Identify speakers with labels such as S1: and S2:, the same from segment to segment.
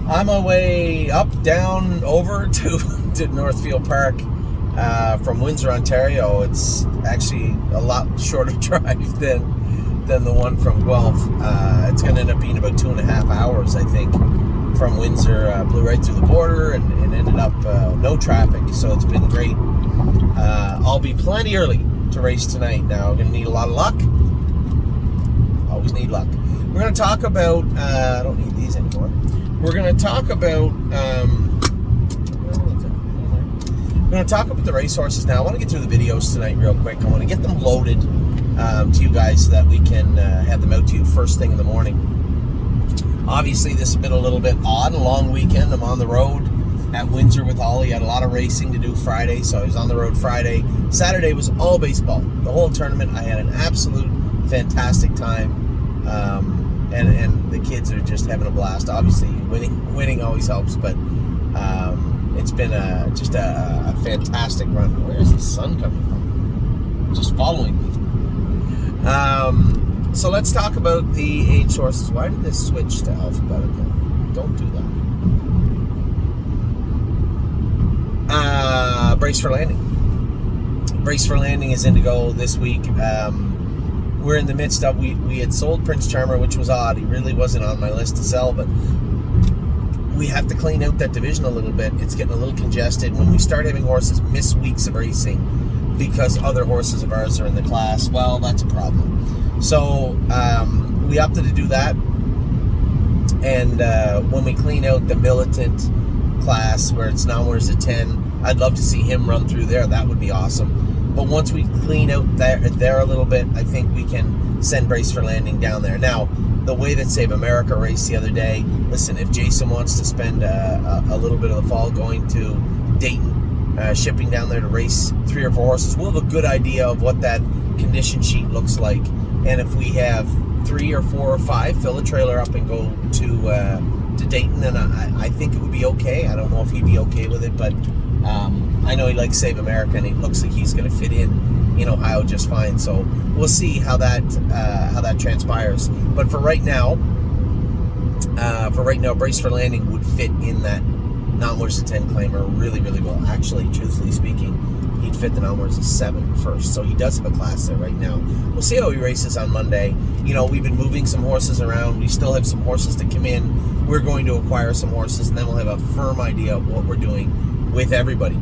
S1: On my way up, down, over to Northfield Park from Windsor, Ontario. It's actually a lot shorter drive than the one from Guelph. It's going to end up being about 2.5 hours, I think, from Windsor. Blew right through the border and ended up no traffic, so it's been great. I'll be plenty early to race tonight. Now, I'm going to need a lot of luck. Always need luck. We're going to talk about, I don't need these anymore. We're going to talk about, the racehorses now. I want to get through the videos tonight real quick. I want to get them loaded to you guys so that we can have them out to you first thing in the morning. Obviously, this has been a little bit odd, a long weekend. I'm on the road at Windsor with Ollie. Had a lot of racing to do Friday, so I was on the road Friday. Saturday was all baseball. The whole tournament, I had an absolute fantastic time. And the kids are just having a blast. Obviously, winning always helps, but it's been just a fantastic run. Where's the sun coming from? Just following me. So let's talk about the age horses. Why did this switch to alphabetical? Don't do that. Brace for Landing. Brace for Landing is in to go this week. We're in the midst of, we had sold Prince Charmer, which was odd. He really wasn't on my list to sell, but we have to clean out that division a little bit. It's getting a little congested. When we start having horses miss weeks of racing because other horses of ours are in the class, well, that's a problem. So we opted to do that. And when we clean out the Militant class, where it's now where's a 10, I'd love to see him run through there. That would be awesome. But once we clean out there a little bit, I think we can send Brace for Landing down there. Now, the way that Save America raced the other day, listen, if Jason wants to spend a little bit of the fall going to Dayton, shipping down there to race 3 or 4 horses, we'll have a good idea of what that condition sheet looks like. And if we have 3 or 4 or 5, fill a trailer up and go to Dayton, then I think it would be okay. I don't know if he'd be okay with it, but I know he likes Save America, and it looks like he's going to fit in Ohio just fine. So we'll see how that transpires. But for right now, Brace for Landing would fit in that non-worse than 10 claimer really, really well. Actually, truthfully speaking, he'd fit the non-worse than 7 first. So he does have a class there right now. We'll see how he races on Monday. We've been moving some horses around. We still have some horses to come in. We're going to acquire some horses, and then we'll have a firm idea of what we're doing with everybody.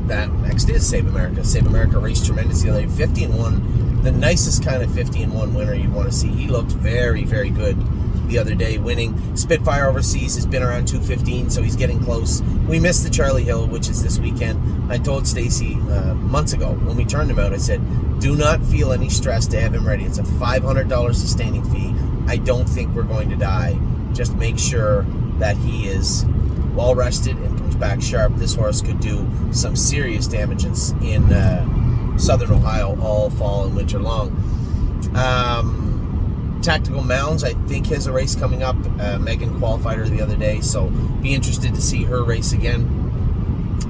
S1: That next is Save America. Save America raced tremendous the other day. 50-1, the nicest kind of 50-1 winner you want to see. He looked very, very good the other day, winning. Spitfire Overseas has been around 215, so he's getting close. We missed the Charlie Hill, which is this weekend. I told Stacy months ago when we turned him out, I said, do not feel any stress to have him ready. It's a $500 sustaining fee. I don't think we're going to die. Just make sure that he is well rested and comes back sharp. This horse could do some serious damage in southern Ohio all fall and winter long. Tactical Mounds, I think, has a race coming up. Megan qualified her the other day, so be interested to see her race again.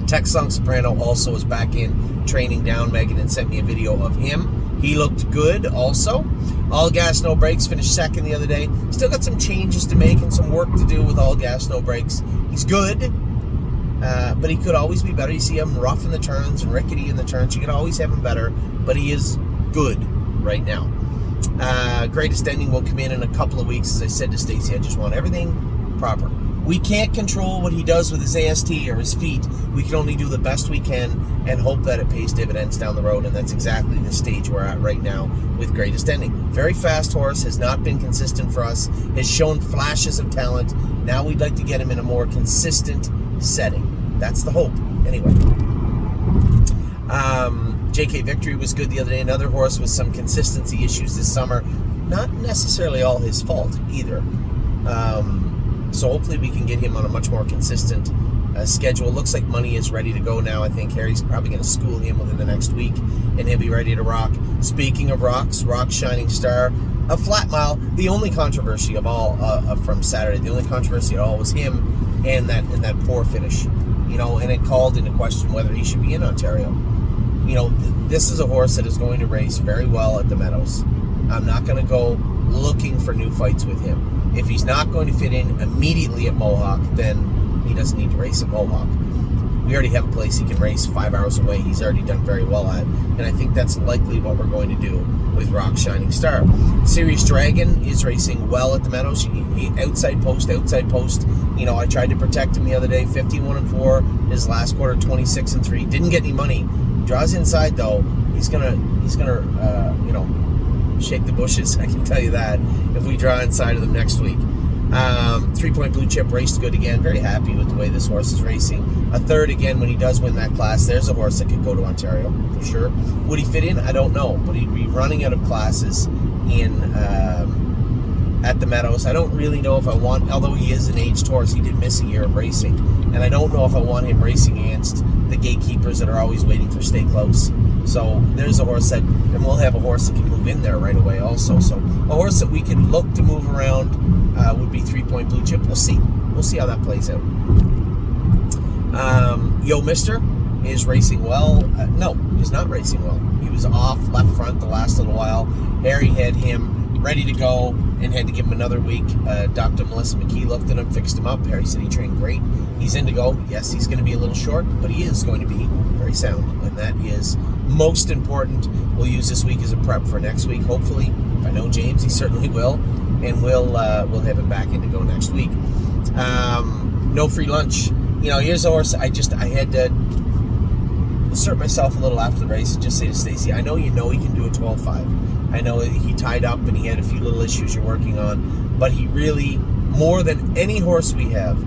S1: Tex Song Soprano also is back in training down. Megan had sent me a video of him. He looked good also. All Gas No Brakes finished second the other day. Still got some changes to make and some work to do with All Gas No Brakes. He's good, but he could always be better. You see him rough in the turns and rickety in the turns. You can always have him better, but he is good right now. Greatest Ending will come in a couple of weeks. As I said to Stacy, I just want everything proper. We can't control what he does with his AST or his feet. We can only do the best we can and hope that it pays dividends down the road, and that's exactly the stage we're at right now with Greatest Ending. Very fast horse, has not been consistent for us, has shown flashes of talent. Now we'd like to get him in a more consistent setting. That's the hope, anyway. JK Victory was good the other day. Another horse with some consistency issues this summer. Not necessarily all his fault either. So hopefully we can get him on a much more consistent schedule. Looks like Money is ready to go now. I think Harry's probably going to school him within the next week, and he'll be ready to rock. Speaking of rocks, Rock Shining Star, a flat mile. The only controversy of all from Saturday, the only controversy at all was him and that poor finish. And it called into question whether he should be in Ontario. This is a horse that is going to race very well at the Meadows. I'm not going to go looking for new fights with him. If he's not going to fit in immediately at Mohawk, then he doesn't need to race at Mohawk. We already have a place he can race 5 hours away. He's already done very well at, and I think that's likely what we're going to do with Rock Shining Star. Serious Dragon is racing well at the Meadows. He outside post. You know, I tried to protect him the other day. 51-4. His last quarter, 26-3. Didn't get any money. Draws inside though. He's gonna you know, shake the bushes. I can tell you that if we draw inside of them next week. 3 Point Blue Chip raced good again. Very happy with the way this horse is racing. A third again when he does win that class. There's a horse that could go to Ontario for sure. Would he fit in? I don't know, but he'd be running out of classes in at the Meadows. I don't really know if I want, although he is an aged horse, he did miss a year of racing, and I don't know if I want him racing against the gatekeepers that are always waiting for Stay Close. So there's a horse that, and we'll have a horse that can move in there right away also. So a horse that we can look to move around would be 3 Point Blue Chip. We'll see how that plays out. Yo Mister is racing well. No, he's not racing well. He was off left front the last little while. Harry had him ready to go and had to give him another week. Dr. Melissa McKee looked at him, fixed him up. Harry said he trained great. He's in to go. Yes, he's going to be a little short, but he is going to be very sound, and that is most important. We'll use this week as a prep for next week. Hopefully, if I know James, he certainly will, and we'll have him back in to go next week. No Free Lunch. You know, here's a horse. I had to assert myself a little after the race and just say to Stacy, I know he can do a 12.5. I know he tied up and he had a few little issues you're working on, but he really, more than any horse we have,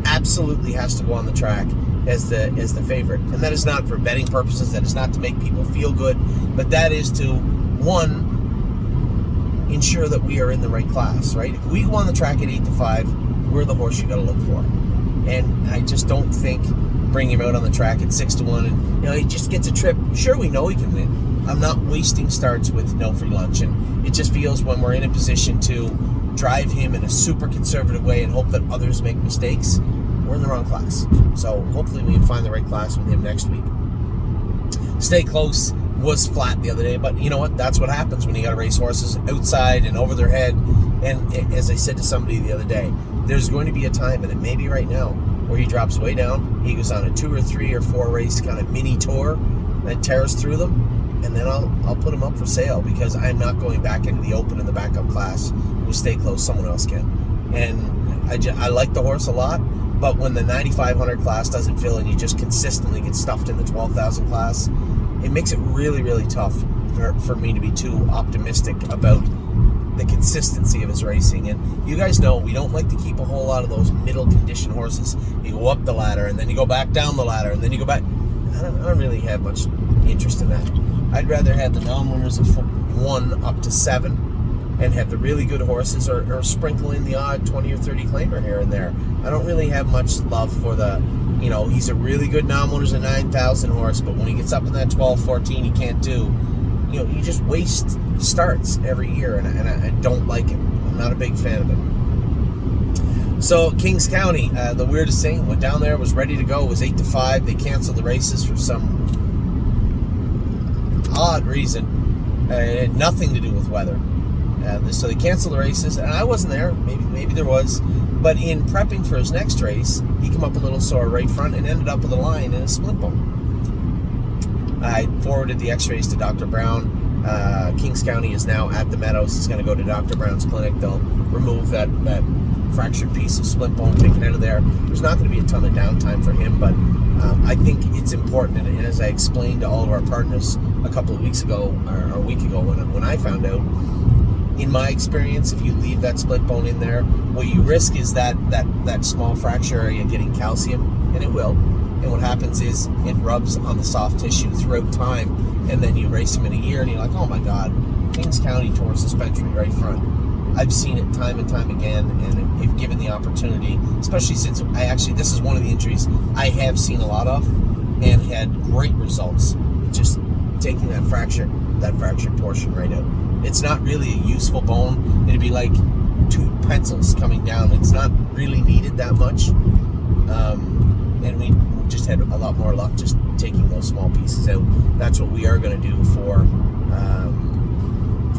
S1: absolutely has to go on the track as the favorite. And that is not for betting purposes, that is not to make people feel good, but that is to, one, ensure that we are in the right class, right? If we go on the track at 8-5, we're the horse you got to look for. And I just don't think bringing him out on the track at 6-1 and, you know, he just gets a trip. Sure, we know he can win. I'm not wasting starts with No Free Lunch, and it just feels when we're in a position to drive him in a super conservative way and hope that others make mistakes, we're in the wrong class. So hopefully we can find the right class with him next week. Stay Close was flat the other day, but you know what? That's what happens when you got to race horses outside and over their head. And as I said to somebody the other day, there's going to be a time, and it may be right now, where he drops way down. He goes on a 2 or 3 or 4 race kind of mini tour and tears through them, and then I'll put him up for sale, because I'm not going back into the open in the backup class with Stay Close. Someone else can. And I like the horse a lot, but when the 9,500 class doesn't fill and you just consistently get stuffed in the 12,000 class, it makes it really, really tough for me to be too optimistic about the consistency of his racing. And you guys know we don't like to keep a whole lot of those middle condition horses. You go up the ladder and then you go back down the ladder and then you go back. I don't really have much interest in that. I'd rather have the non-winners of 1 up to 7 and have the really good horses, or sprinkle in the odd 20 or 30 claimer here and there. I don't really have much love for the, you know, he's a really good non-winners of 9,000 horse, but when he gets up in that 12, 14, he can't do. You know, you just waste starts every year, and I don't like it. I'm not a big fan of it. So Kings County, the weirdest thing, went down there, was ready to go, it was 8-5. They canceled the races for some odd reason. It had nothing to do with weather. So they canceled the races, and I wasn't there. Maybe there was. But in prepping for his next race, he came up a little sore right front and ended up with a line in a split bone. I forwarded the x-rays to Dr. Brown. Kings County is now at the Meadows. He's going to go to Dr. Brown's clinic. They'll remove that fractured piece of split bone, take it out of there. There's not going to be a ton of downtime for him, but I think it's important. And as I explained to all of our partners a couple of weeks ago, or a week ago when I found out, in my experience, if you leave that split bone in there, what you risk is that small fracture area getting calcium, and it will. And what happens is it rubs on the soft tissue throughout time, and then you race them in a year, and you're like, oh my God, Kings County tore suspensory right front. I've seen it time and time again, and if given the opportunity, especially since this is one of the injuries I have seen a lot of, and had great results, just taking that fractured portion right out. It's not really a useful bone. It'd be like 2 pencils coming down. It's not really needed that much. And we just had a lot more luck just taking those small pieces out. That's what we are going to do for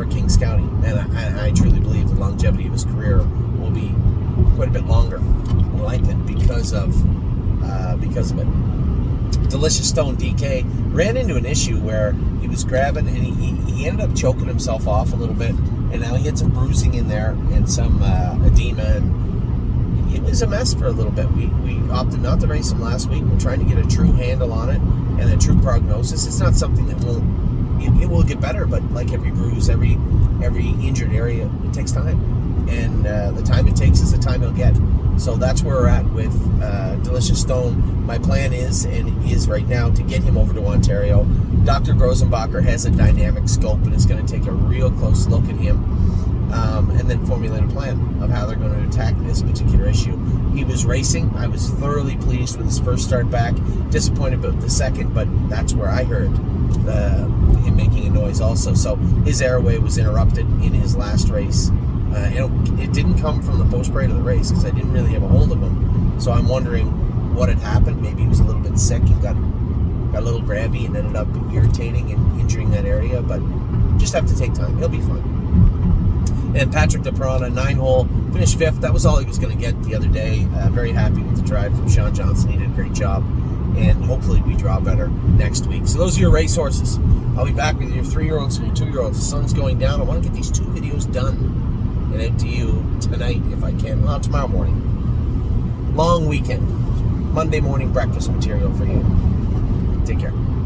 S1: Kings County. And I truly believe longevity of his career will be quite a bit longer and lengthened because of it. Delicious Stone DK ran into an issue where he was grabbing and he ended up choking himself off a little bit, and now he had some bruising in there and some edema, and it was a mess for a little bit. We opted not to race him last week. We're trying to get a true handle on it and a true prognosis. It's not something that it will get better, but like every bruise, every injured area, it takes time, and the time it takes is the time he'll get. So that's where we're at with Delicious Stone. My plan is right now to get him over to Ontario. Dr. Grosenbacher has a dynamic scope and is going to take a real close look at him, and then formulate a plan of how they're going to attack this particular issue. He was racing. I was thoroughly pleased with his first start back. Disappointed about the second, but that's where I heard him making a noise also. So his airway was interrupted in his last race. It didn't come from the post parade of the race because I didn't really have a hold of him. So I'm wondering what had happened. Maybe he was a little bit sick and got a little grabby and ended up irritating and injuring that area. But just have to take time. He'll be fine. And Patrick DePerona, 9-hole, finished 5th. That was all he was going to get the other day. Very happy with the drive from Sean Johnson. He did a great job. And hopefully we draw better next week. So those are your race horses. I'll be back with your 3-year-olds and your 2-year-olds. The sun's going down. I want to get these 2 videos done and out to you tonight if I can. Well, tomorrow morning. Long weekend. Monday morning breakfast material for you. Take care.